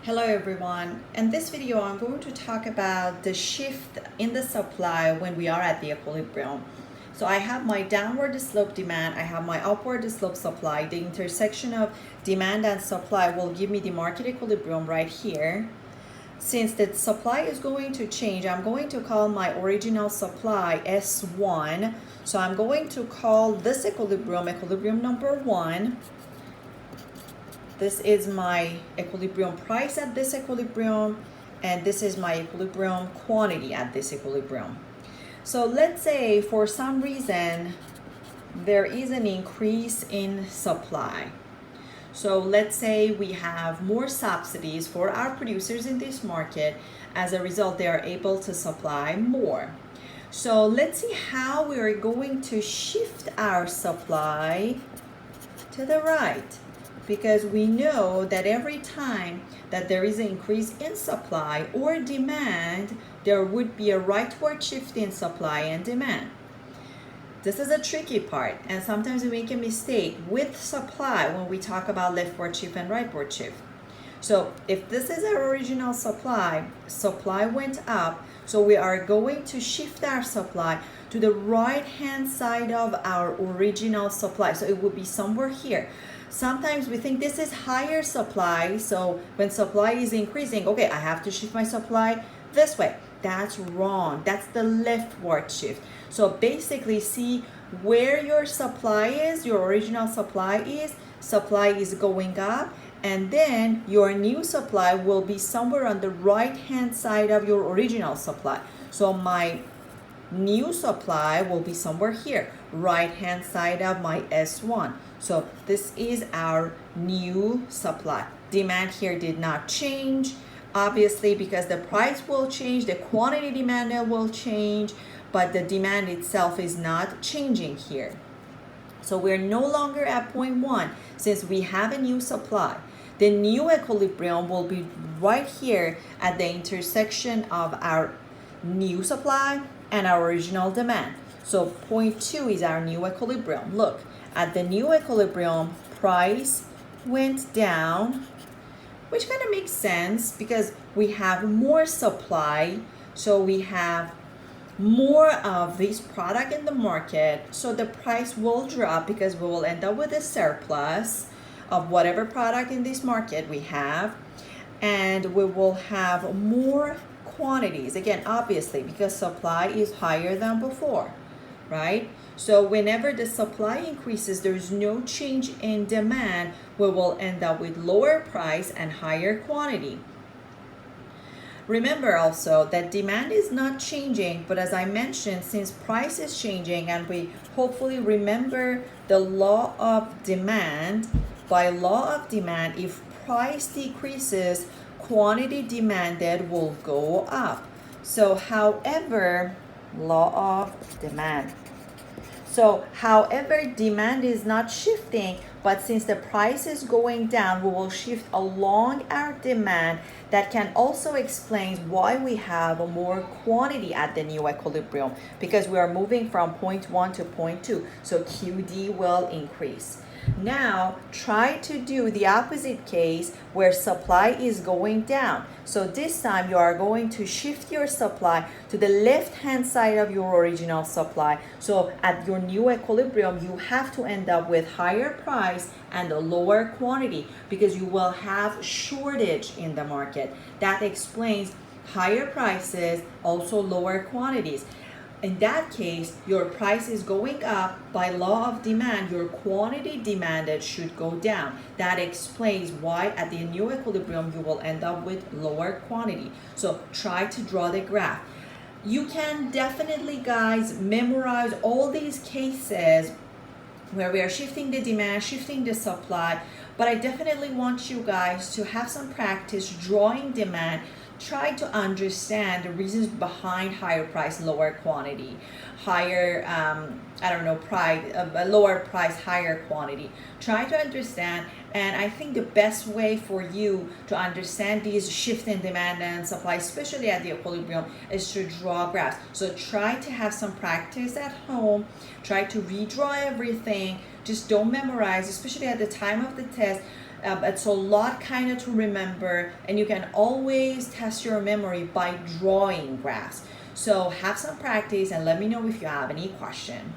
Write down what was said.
Hello everyone. In this video I'm going to talk about the shift in the supply when we are at the equilibrium. So I have my downward slope demand, I have my upward slope supply. The intersection of demand and supply will give me the market equilibrium right here. Since the supply is going to change, I'm going to call my original supply S1. So I'm going to call this equilibrium number 1. This is my equilibrium price at this equilibrium, and this is my equilibrium quantity at this equilibrium. So let's say for some reason there is an increase in supply. So let's say we have more subsidies for our producers in this market. As a result, they are able to supply more. So let's see how we are going to shift our supply to the right, because we know that every time that there is an increase in supply or demand, there would be a rightward shift in supply and demand. This is a tricky part, and sometimes we make a mistake with supply when we talk about leftward shift and rightward shift. So if this is our original supply went up, so we are going to shift our supply to the right hand side of our original supply. So it would be somewhere here. Sometimes we think this is higher supply, so when supply is increasing, okay, I have to shift my supply this way. That's wrong. That's the leftward shift. So basically, see where your supply is, your original supply is going up, and then your new supply will be somewhere on the right hand side of your original supply. So my new supply will be somewhere here, right hand side of my S1. So this is our new supply. Demand here did not change, obviously, because the price will change, the quantity demanded will change, but the demand itself is not changing here. So we're no longer at point 1 since we have a new supply. The new equilibrium will be right here at the intersection of our new supply and our original demand. So point 2 is our new equilibrium. Look, at the new equilibrium, price went down, which kind of makes sense because we have more supply, so we have more of this product in the market, so the price will drop because we will end up with a surplus of whatever product in this market we have, and we will have more quantities, again, obviously, because supply is higher than before, right? So whenever the supply increases, there's no change in demand, we will end up with lower price and higher quantity. Remember also that demand is not changing, but as I mentioned, since price is changing, and we hopefully remember the law of demand, by law of demand, if price decreases, quantity demanded will go up. So however, law of demand. So however, demand is not shifting, but since the price is going down, we will shift along our demand. That can also explain why we have more quantity at the new equilibrium, because we are moving from point 1 to point 2. So QD will increase. Now try to do the opposite case where supply is going down. So this time you are going to shift your supply to the left hand side of your original supply. So at your new equilibrium, you have to end up with higher price and a lower quantity because you will have shortage in the market. That explains higher prices, also lower quantities. In that case, your price is going up. By law of demand, your quantity demanded should go down. That explains why at the new equilibrium, you will end up with lower quantity. So try to draw the graph. You can definitely, guys, memorize all these cases where we are shifting the demand, shifting the supply, but I definitely want you guys to have some practice drawing demand. Try to understand the reasons behind higher price, lower quantity, higher, lower price, higher quantity. Try to understand, and I think the best way for you to understand these shift in demand and supply, especially at the equilibrium, is to draw graphs. So try to have some practice at home. Try to redraw everything. Just don't memorize, especially at the time of the test. It's a lot kind of to remember, and you can always test your memory by drawing graphs. So have some practice and let me know if you have any question.